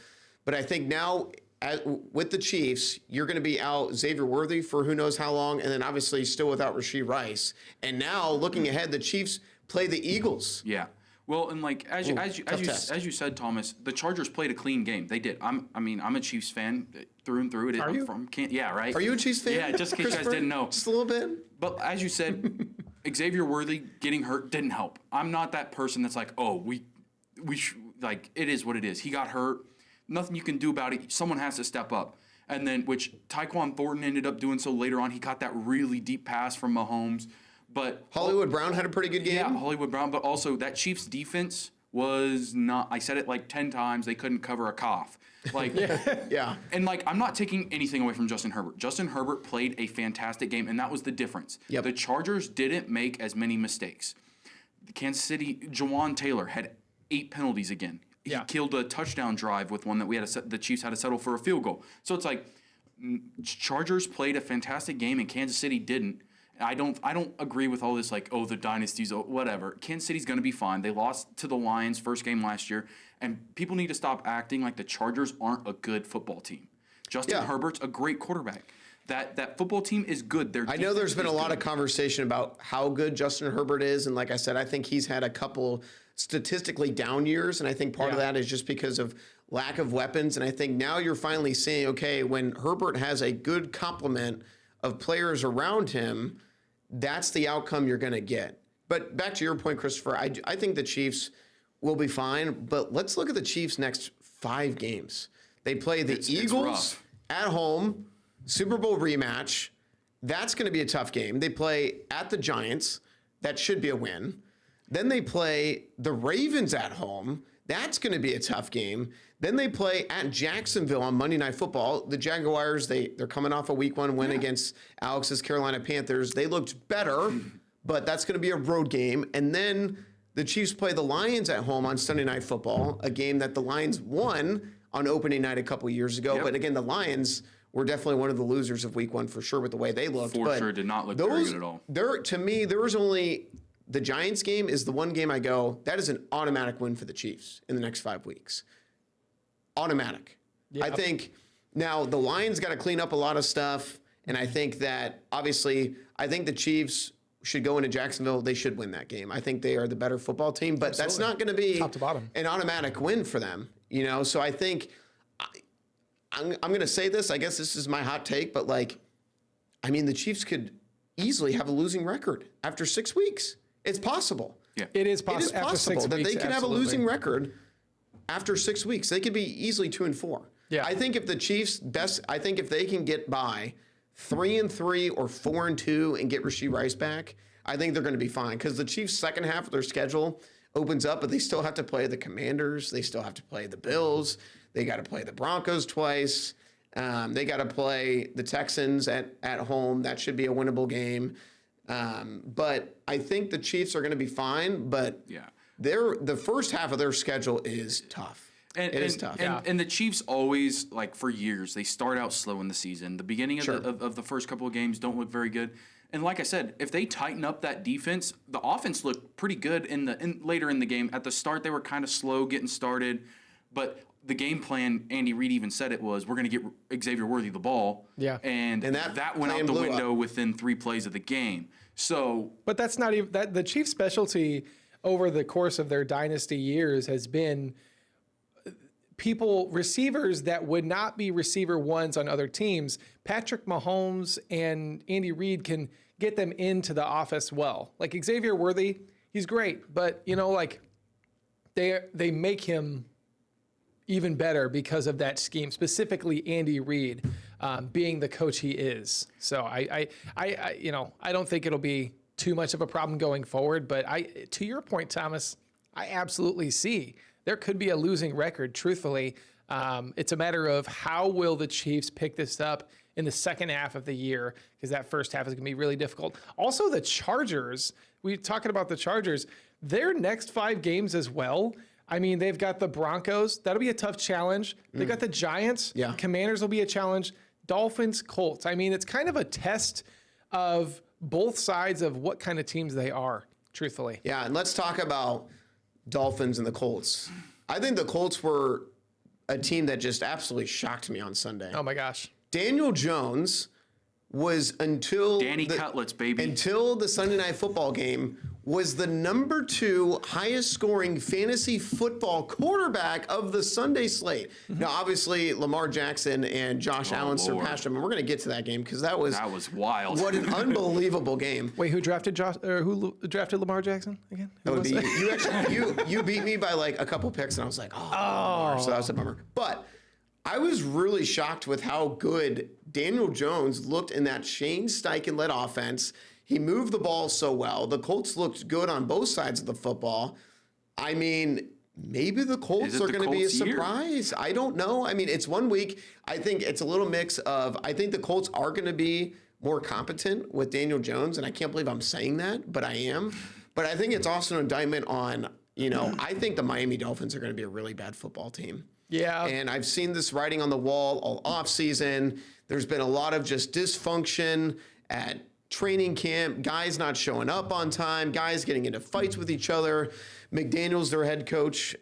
But I think now with the Chiefs, you're going to be out Xavier Worthy for who knows how long, and then obviously still without Rashee Rice. And now, looking ahead, the Chiefs play the Eagles. Yeah. Well, and like as you said, Thomas, the Chargers played a clean game. They did. I'm a Chiefs fan through and through. Are you? Yeah, right. Are you a Chiefs fan? Yeah, just in case you guys didn't know. Just a little bit. But as you said, Xavier Worthy getting hurt didn't help. I'm not that person that's like, oh, like it is what it is. He got hurt. Nothing you can do about it. Someone has to step up. And then, which Tyquan Thornton ended up doing so later on. He caught that really deep pass from Mahomes. But Hollywood Brown had a pretty good game. Yeah, Hollywood Brown. But also that Chiefs defense was not. I said it like 10 times. They couldn't cover a cough. Like yeah. And like I'm not taking anything away from Justin Herbert. Justin Herbert played a fantastic game, and that was the difference. Yep. The Chargers didn't make as many mistakes. The Kansas City, Jawan Taylor had 8 penalties again. He killed a touchdown drive with one that the Chiefs had to settle for a field goal. So it's like Chargers played a fantastic game and Kansas City didn't. I don't agree with all this like, oh, the dynasty's whatever. Kansas City's going to be fine. They lost to the Lions first game last year, and people need to stop acting like the Chargers aren't a good football team. Justin Herbert's a great quarterback. That football team is good. I know there's been a lot of conversation about how good Justin Herbert is, and like I said, I think he's had a couple statistically down years, and I think part of that is just because of lack of weapons. And I think now you're finally seeing, okay, when Herbert has a good complement of players around him, that's the outcome you're going to get. But back to your point, Christopher, I think the Chiefs will be fine, but let's look at the Chiefs' next 5 games. They play the Eagles at home, Super Bowl rematch. That's going to be a tough game. They play at the Giants. That should be a win. Then they play the Ravens at home. That's going to be a tough game. Then they play at Jacksonville on Monday Night Football. The Jaguars, they're coming off a week 1 win against Alex's Carolina Panthers. They looked better, but that's going to be a road game. And then the Chiefs play the Lions at home on Sunday Night Football, a game that the Lions won on opening night a couple years ago. But again, the Lions were definitely one of the losers of week 1 for sure with the way they looked. For sure, did not look very good at all. To me, there was only the Giants game is the one game I go, that is an automatic win for the Chiefs in the next 5 weeks. Automatic. I think now the Lions got to clean up a lot of stuff. And I think that, obviously, I think the Chiefs should go into Jacksonville. They should win that game. I think they are the better football team, but that's not going to be top to bottom an automatic win for them. So I think I'm going to say this. I guess this is my hot take, but the Chiefs could easily have a losing record after 6 weeks. It's possible. Yeah. It is It is possible that they could have a losing record after 6 weeks. They could be easily 2-4. Yeah. I think if the Chiefs I think if they can get by 3-3 or 4-2 and get Rashee Rice back, I think they're going to be fine because the Chiefs' second half of their schedule opens up, but they still have to play the Commanders. They still have to play the Bills. They got to play the Broncos twice. They got to play the Texans at home. That should be a winnable game. But I think the Chiefs are going to be fine. But the first half of their schedule is tough. It is tough. And the Chiefs always, for years, they start out slow in the season. The beginning of the first couple of games don't look very good. And like I said, if they tighten up that defense, the offense looked pretty good later in the game. At the start, they were kind of slow getting started. But the game plan, Andy Reid even said it was, we're going to get Xavier Worthy the ball. Yeah. And that went out the window within 3 plays of the game. But that's not even the Chiefs' specialty over the course of their dynasty years has been receivers that would not be receiver ones on other teams. Patrick Mahomes and Andy Reid can get them into the office well. Like Xavier Worthy, he's great, but they make him even better because of that scheme, specifically Andy Reid being the coach he is. So I don't think it'll be too much of a problem going forward. But to your point, Thomas, I absolutely see there could be a losing record. Truthfully, it's a matter of how will the Chiefs pick this up in the second half of the year, because that first half is going to be really difficult. Also, the Chargers. We're talking about the Chargers. Their next 5 games as well. I mean, they've got the Broncos. That'll be a tough challenge. They've got the Giants. Yeah. Commanders will be a challenge. Dolphins, Colts. I mean, it's kind of a test of both sides of what kind of teams they are, truthfully. Yeah, and let's talk about Dolphins and the Colts. I think the Colts were a team that just absolutely shocked me on Sunday. Oh, my gosh. Daniel Jones was until Cutlets, baby. Until the Sunday Night Football game was the number 2 highest scoring fantasy football quarterback of the Sunday slate. Now, obviously, Lamar Jackson and Josh Allen surpassed him, and we're going to get to that game because that was wild. What an unbelievable game. Wait, who drafted who drafted Lamar Jackson again? That would be you. Actually, you beat me by a couple picks, and I was like, Lamar. So that was a bummer. But I was really shocked with how good Daniel Jones looked in that Shane Steichen-led offense. He moved the ball so well. The Colts looked good on both sides of the football. I mean, maybe the Colts are going to be a surprise. I don't know. I mean, it's 1 week. I think it's a little mix of, I think the Colts are going to be more competent with Daniel Jones, and I can't believe I'm saying that, but I am. But I think it's also an indictment on, I think the Miami Dolphins are going to be a really bad football team. Yeah. And I've seen this writing on the wall all offseason. There's been a lot of just dysfunction at training camp, guys not showing up on time, guys getting into fights with each other. McDaniels, their head coach,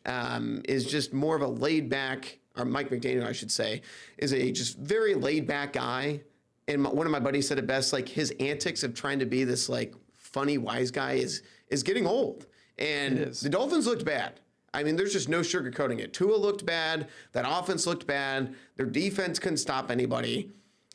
is just more of a laid back, or Mike McDaniel, I should say, is a just very laid back guy. And one of my buddies said it best, his antics of trying to be this funny wise guy is getting old. And the Dolphins looked bad. I mean, there's just no sugarcoating it. Tua looked bad. That offense looked bad. Their defense couldn't stop anybody.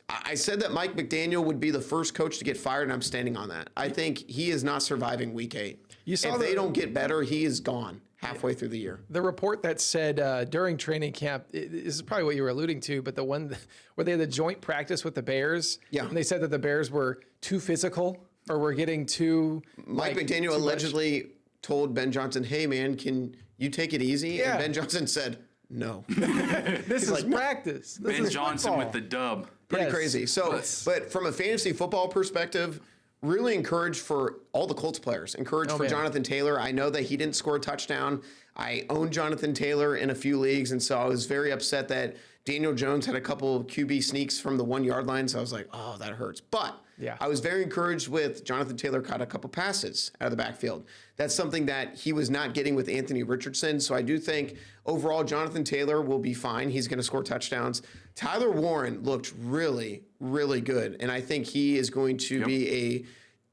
I said that Mike McDaniel would be the first coach to get fired, and I'm standing on that. I think he is not surviving Week 8. If they don't get better, he is gone halfway through the year. The report that said during training camp, this is probably what you were alluding to, but the one where they had the joint practice with the Bears, and they said that the Bears were too physical or were getting too... Mike McDaniel allegedly told Ben Johnson, hey, man, can you take it easy? Yeah. And Ben Johnson said, no. This is practice. This Ben is Johnson football. with the dub. Pretty crazy. So, but from a fantasy football perspective, really encouraged for all the Colts players. Encouraged for Jonathan Taylor. I know that he didn't score a touchdown. I own Jonathan Taylor in a few leagues, and so I was very upset that Daniel Jones had a couple QB sneaks from the 1 yard line, so I was like, oh, that hurts. But Yeah. I was very encouraged with Jonathan Taylor caught a couple passes out of the backfield. That's something that he was not getting with Anthony Richardson. So I do think overall Jonathan Taylor will be fine. He's going to score touchdowns. Tyler Warren looked really, really good. And I think he is going to be a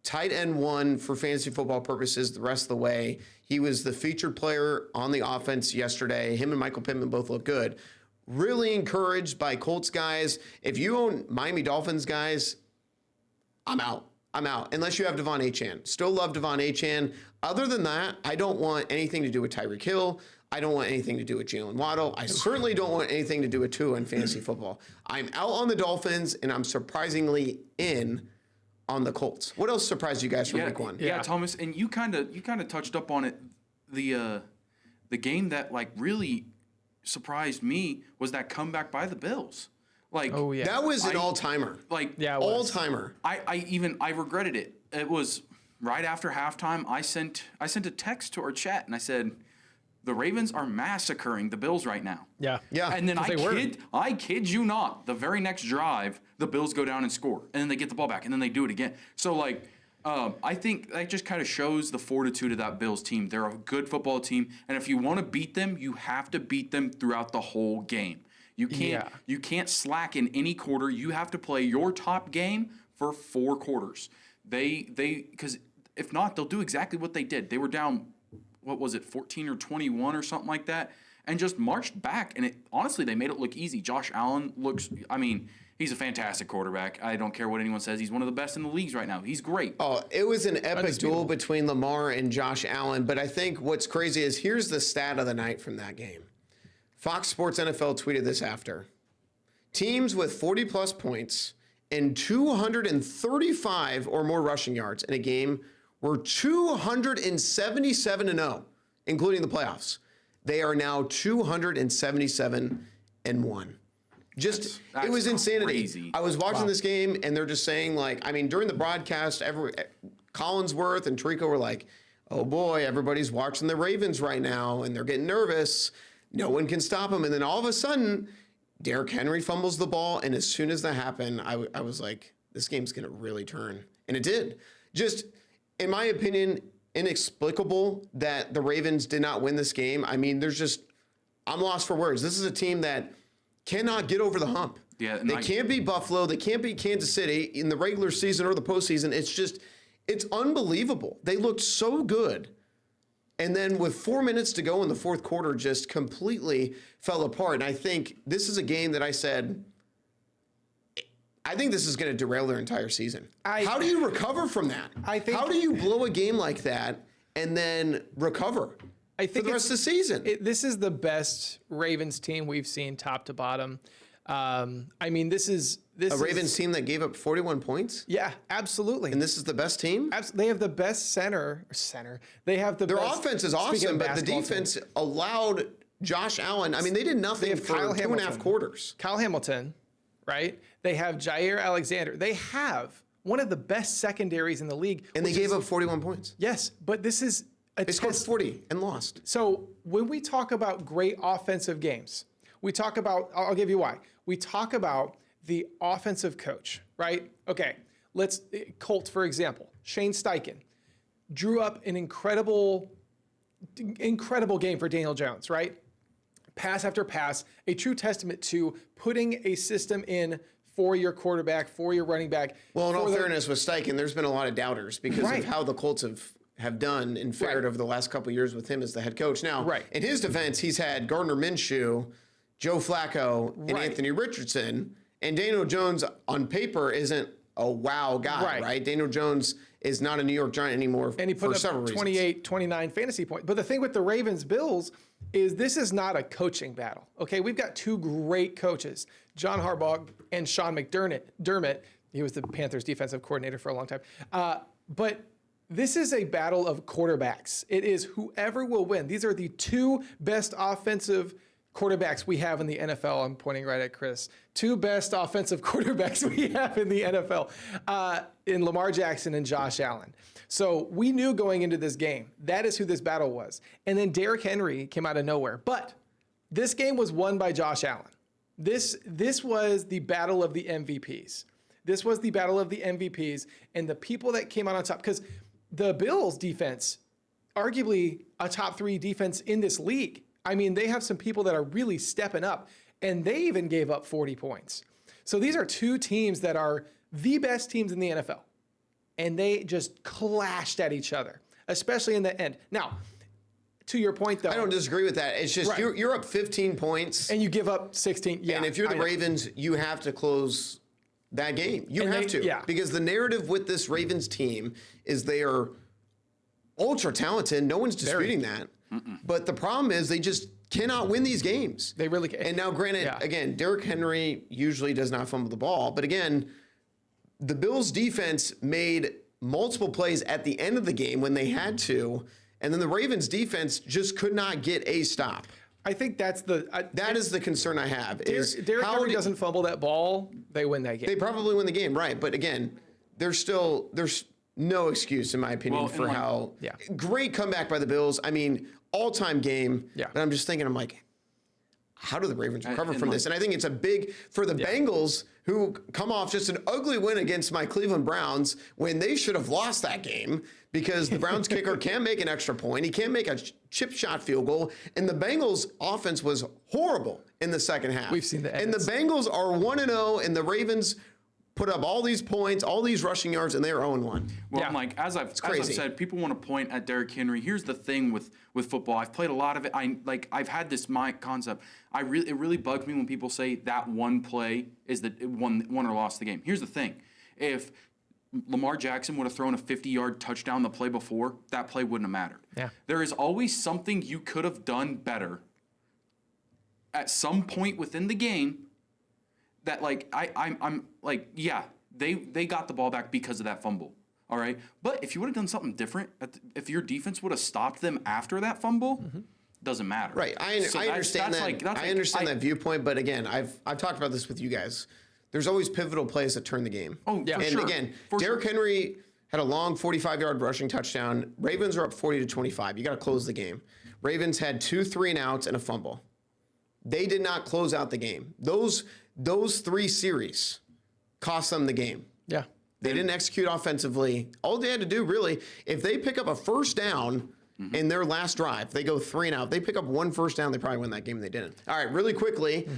tight end one for fantasy football purposes the rest of the way. He was the featured player on the offense yesterday. Him and Michael Pittman both look good. Really encouraged by Colts guys. If you own Miami Dolphins guys, I'm out. Unless you have Devon Achane. Still love Devon Achane. Other than that, I don't want anything to do with Tyreek Hill. I don't want anything to do with Jalen Waddle. I certainly don't want anything to do with Tua in fantasy football. I'm out on the Dolphins, and I'm surprisingly in on the Colts. What else surprised you guys from week one? Yeah, Thomas, and you kind of touched up on it. The game that like really surprised me was that comeback by the Bills. Like, Oh, yeah. That was an all-timer. like Yeah, it was. All-timer. I regretted it. It was right after halftime. I sent a text to our chat and I said, the Ravens are massacring the Bills right now. Yeah. Yeah. And then 'Cause they were. I kid you not, the very next drive, the Bills go down and score, and then they get the ball back, and then they do it again. So like, I think that just kind of shows the fortitude of that Bills team. They're a good football team, and if you want to beat them, you have to beat them throughout the whole game. You can't slack in any quarter. You have to play your top game for 4 quarters. Because if not, they'll do exactly what they did. They were down, what was it, 14 or 21 or something like that, and just marched back. And honestly, they made it look easy. Josh Allen he's a fantastic quarterback. I don't care what anyone says. He's one of the best in the leagues right now. He's great. Oh, it was an epic duel between Lamar and Josh Allen. But I think what's crazy is here's the stat of the night from that game. Fox Sports NFL tweeted this after. Teams with 40-plus points and 235 or more rushing yards in a game were 277-0, including the playoffs. They are now 277-1. Just That's it was insanity. crazy. I was watching this game, and they're just saying, like, I mean, during the broadcast, Collinsworth and Tirico were like, oh boy, everybody's watching the Ravens right now, and they're getting nervous. No one can stop them. And then all of a sudden, Derrick Henry fumbles the ball, and as soon as that happened, I was like, this game's going to really turn. And it did. Just, in my opinion, inexplicable that the Ravens did not win this game. I mean, I'm lost for words. This is a team that cannot get over the hump. Yeah, they can't beat Buffalo. They can't beat Kansas City in the regular season or the postseason. It's unbelievable. They looked so good. And then with 4 minutes to go in the fourth quarter, just completely fell apart. And I think this is a game that I said, I think this is going to derail their entire season. How do you recover from that? How do you blow a game like that and then recover for the rest of the season? This is the best Ravens team we've seen top to bottom. I mean, this is a Ravens team that gave up 41 points? Yeah, absolutely. And this is the best team? They have the best center. They have the Their best, offense is awesome, but the defense allowed Josh Allen. I mean, they did nothing for Kyle 2.5 Hamilton. quarters. Kyle Hamilton, right? They have Jair Alexander. They have one of the best secondaries in the league. And they gave up 41 points. Yes, but this is a They scored 40 and lost. So when we talk about great offensive games, we talk about, I'll give you why. We talk about the offensive coach, right? Okay, Colts, for example. Shane Steichen drew up an incredible game for Daniel Jones, right? Pass after pass, a true testament to putting a system in for your quarterback, for your running back. Well, in all fairness, with Steichen, there's been a lot of doubters because of how the Colts have done and fared over the last couple of years with him as the head coach. Now, in his defense, he's had Gardner Minshew, Joe Flacco, and Anthony Richardson. And Daniel Jones, on paper, isn't a wow guy, right? Daniel Jones is not a New York Giant anymore and he put for up several reasons. 28, 29 fantasy points. But the thing with the Ravens-Bills is this is not a coaching battle, okay? We've got two great coaches, John Harbaugh and Sean McDermott. He was the Panthers defensive coordinator for a long time. But this is a battle of quarterbacks. It is whoever will win. These are the two best offensive quarterbacks we have in the NFL. I'm pointing right at Chris. Two best offensive quarterbacks we have in the NFL, in Lamar Jackson and Josh Allen. So we knew going into this game, that is who this battle was. And then Derrick Henry came out of nowhere. But this game was won by Josh Allen. This was the battle of the MVPs. This was the battle of the MVPs and the people that came out on top. Because the Bills defense, arguably a top 3 defense in this league. I mean, they have some people that are really stepping up, and they even gave up 40 points. So these are 2 teams that are the best teams in the NFL. And they just clashed at each other, especially in the end. Now, to your point, though. I don't disagree with that. It's just Right. you're up 15 points. And you give up 16. Yeah, And if you're the Ravens, you have to close that game. You have to. Yeah. Because the narrative with this Ravens team is they are ultra talented. No one's disputing that. But the problem is they just cannot win these games. They really can. And now, granted, again, Derrick Henry usually does not fumble the ball. But again, the Bills defense made multiple plays at the end of the game when they had to. And then the Ravens defense just could not get a stop. I think that's That is the concern I have. Is Derrick how Henry doesn't fumble that ball, they win that game. They probably win the game, right? But again, there's no excuse in my opinion Well, for and how Yeah. great comeback by the Bills. I mean, all-time game. Yeah. But I'm just thinking, I'm like, how do the Ravens recover and from like- this? And I think it's a big for the Bengals, who come off just an ugly win against my Cleveland Browns when they should have lost that game because the Browns kicker can't make an extra point. He can't make a chip shot field goal. And the Bengals offense was horrible in the second half. We've seen the And the Bengals are 1-0, and the Ravens put up all these points, all these rushing yards, and they are 0-1. Well, Yeah. like as I've crazy. said, people want to point at Derrick Henry. Here's the thing with football. I've played a lot of it. I've had this concept. It really bugs me when people say that one play is the won or lost the game. Here's the thing: if Lamar Jackson would have thrown a 50-yard touchdown the play before, that play wouldn't have mattered. Yeah. There is always something you could have done better at some point within the game. That I'm like, yeah, they got the ball back because of that fumble. All right. But if you would have done something different, if your defense would have stopped them after that fumble, doesn't matter. Right. I understand that. I understand that viewpoint, but again, I've talked about this with you guys. There's always pivotal plays that turn the game. Oh, yeah. And For sure. again, For Derrick sure. Henry had a long 45-yard rushing touchdown. Ravens are up 40-25. You got to close the game. Ravens had 2 3-and-outs and a fumble. They did not close out the game. Those 3 series cost them the game. Yeah. They didn't execute offensively. All they had to do, really, if they pick up a first down in their last drive, they go 3-and-out. If they pick up 1 first down, they probably win that game. They didn't. All right, really quickly,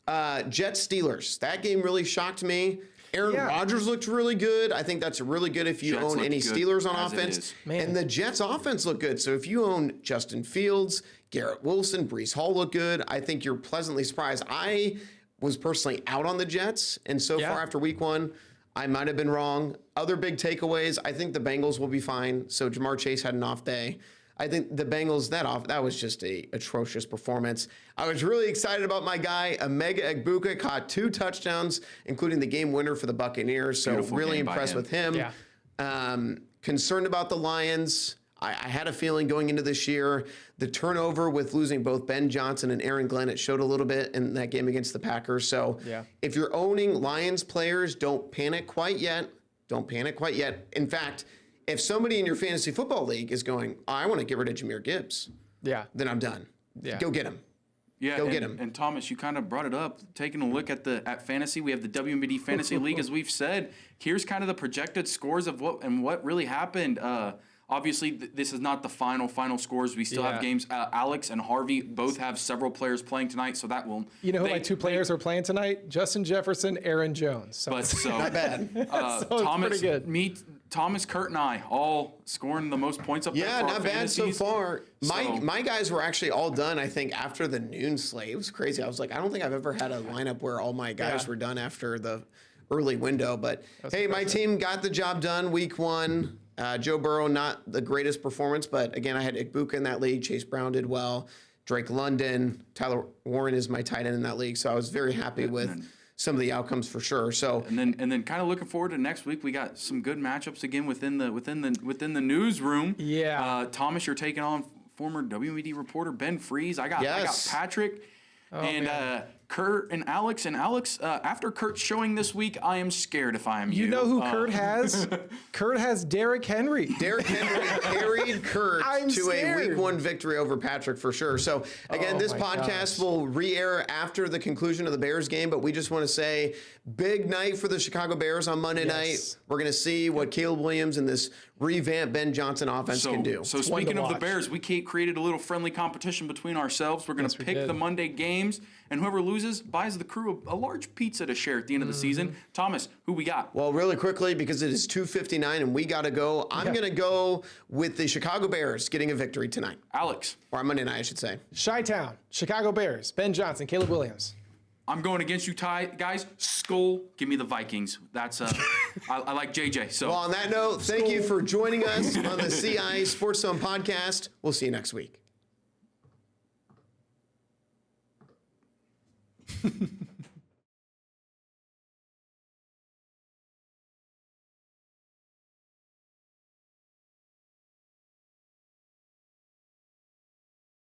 Jets Steelers. That game really shocked me. Aaron Rodgers looked really good. I think that's really good if you Jets own looked any good Steelers on as it offense. is. Man. And the Jets offense looked good. So if you own Justin Fields, Garrett Wilson, Breece Hall looked good, I think you're pleasantly surprised. I was personally out on the Jets, and so far after week 1, I might have been wrong. Other big takeaways, I think the Bengals will be fine. So Jamar Chase had an off day. I think the Bengals, that was just a atrocious performance. I was really excited about my guy, Emeka Egbuka, caught 2 touchdowns, including the game winner for the Buccaneers. So Beautiful really game by impressed him. with him. Yeah. Concerned about the Lions. I had a feeling going into this year, the turnover with losing both Ben Johnson and Aaron Glenn, it showed a little bit in that game against the Packers. So if you're owning Lions players, don't panic quite yet. Don't panic quite yet. In fact, if somebody in your fantasy football league is going, I want to get rid of Jahmyr Gibbs, then I'm done. Go get him. Yeah, Go get him. And Thomas, you kind of brought it up. Taking a look at fantasy, we have the WMBD Fantasy League, as we've said. Here's kind of the projected scores of what really happened. Obviously, this is not the final scores. We still have games. Alex and Harvey both have several players playing tonight, so that will. You know who my 2 players are playing tonight? Justin Jefferson, Aaron Jones. So Not bad. it's Thomas, pretty good. Thomas, Kurt, and I all scoring the most points up there. Yeah, for our not bad so fantasies. far. So- My guys were actually all done, I think, after the noon slate. It was crazy. I was like, I don't think I've ever had a lineup where all my guys were done after the early window. But hey, my team got the job done week 1. Joe Burrow, not the greatest performance, but again, I had Egbuka in that league. Chase Brown did well. Drake London, Tyler Warren is my tight end in that league. So I was very happy with some of the outcomes for sure. So And then kind of looking forward to next week. We got some good matchups again within the newsroom. Yeah. Thomas, you're taking on former WMD reporter Ben Freeze. I got Yes. Patrick and Kurt and Alex. And Alex, after Kurt's showing this week, I am scared if I am you. You know who Kurt has? Kurt has Derrick Henry. Derrick Henry carried Kurt to a week 1 victory over Patrick for sure. So again, this podcast will re-air after the conclusion of the Bears game, but we just want to say big night for the Chicago Bears on Monday night. We're going to see what Caleb Williams and this revamped Ben Johnson offense can do. So speaking of the Bears, we created a little friendly competition between ourselves. We're going to pick the Monday games, and whoever loses buys the crew a large pizza to share at the end of the season. Thomas, who we got? Well, really quickly, because it is 2:59 and we got to go, I'm going to go with the Chicago Bears getting a victory tonight. Alex. Or on Monday night, I should say. Chi-Town, Chicago Bears, Ben Johnson, Caleb Williams. I'm going against you, Ty. Guys, Skull, give me the Vikings. That's I like JJ. So well, on that note, thank you for joining us on the CI Sports Zone podcast. We'll see you next week.